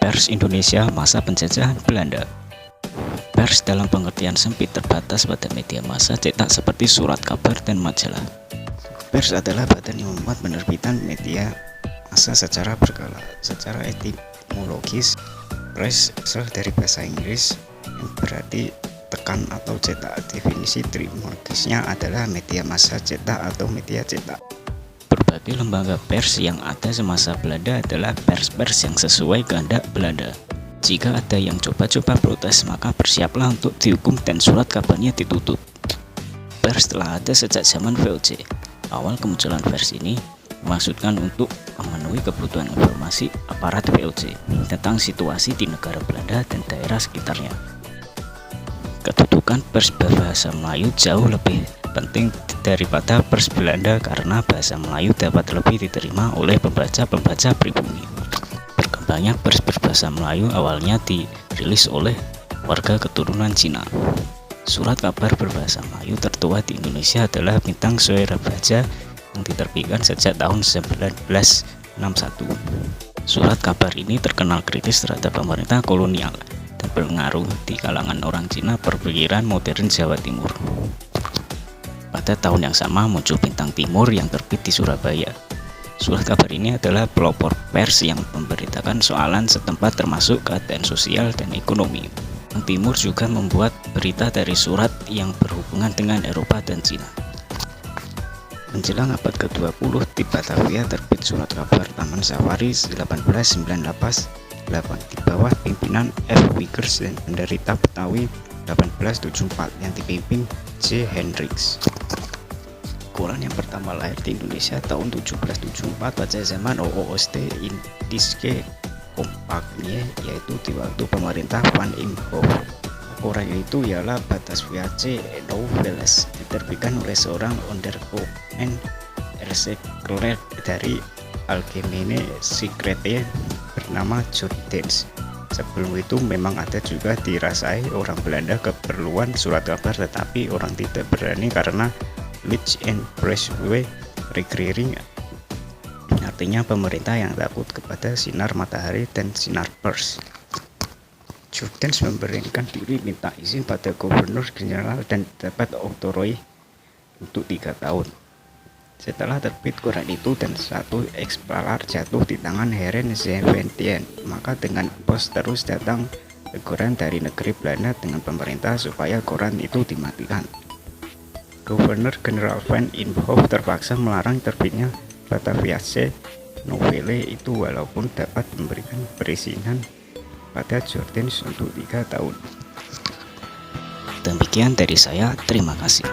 Pers Indonesia masa penjajahan Belanda. Pers dalam pengertian sempit terbatas pada media massa cetak seperti surat kabar dan majalah. Pers adalah badan yang memuat penerbitan media massa secara berkala. Secara etimologis, press berasal dari bahasa Inggris yang berarti tekan atau cetak. Definisi etimologisnya adalah media massa cetak atau media cetak. Berbagai lembaga pers yang ada semasa Belanda adalah pers-pers yang sesuai kehendak Belanda. Jika ada yang coba-coba protes, maka bersiaplah untuk dihukum dan surat kabarnya ditutup. Pers telah ada sejak zaman VOC. Awal kemunculan pers ini dimaksudkan untuk memenuhi kebutuhan informasi aparat VOC tentang situasi di negara Belanda dan daerah sekitarnya. Kedudukan pers berbahasa Melayu jauh lebih penting daripada pers Belanda karena bahasa Melayu dapat lebih diterima oleh pembaca-pembaca pribumi. Berkembangnya pers berbahasa Melayu awalnya dirilis oleh warga keturunan Cina. Surat kabar berbahasa Melayu tertua di Indonesia adalah Bintang Suara Baja yang diterbitkan sejak tahun 1961. Surat kabar ini terkenal kritis terhadap pemerintah kolonial dan berpengaruh di kalangan orang Cina berpikiran modern Jawa Timur. Pada tahun yang sama muncul Bintang Timur yang terbit di Surabaya. Surat kabar ini adalah pelopor pers yang memberitakan soalan setempat termasuk keadaan sosial dan ekonomi. Bintang Timur juga membuat berita dari surat yang berhubungan dengan Eropa dan Cina. Menjelang abad ke-20 di Batavia terbit surat kabar Taman Safari 1898 di bawah pimpinan F. Wiggers dan penderita Betawi 1874 yang dipimpin J. Hendricks. Koran yang pertama lahir di Indonesia tahun 1774 pada zaman OOST Indische Compagnie, yaitu di waktu pemerintah Van Imhoff. Koran itu ialah Bataviasche Nouvelles, diterbitkan oleh seorang onderkomen Ersekler dari Algemene Secrete bernama Jordens. Sebelum itu memang ada juga dirasai orang Belanda keperluan surat kabar, tetapi orang tidak berani karena Licht and Presswe Regering, artinya pemerintah yang takut kepada sinar matahari dan sinar pers. Jordens memberanikan diri minta izin pada gubernur jenderal dan dapat oktroi untuk 3 tahun. Setelah terbit koran itu dan satu eksemplar jatuh di tangan Heren Zeventien, maka dengan pos terus datang teguran dari negeri Belanda dengan pemerintah supaya koran itu dimatikan. Gubernur Jenderal Van Imhoff terpaksa melarang terbitnya Bataviasche Nouvelles itu walaupun dapat memberikan perizinan pada Jordens untuk 3 tahun. Demikian dari saya, terima kasih.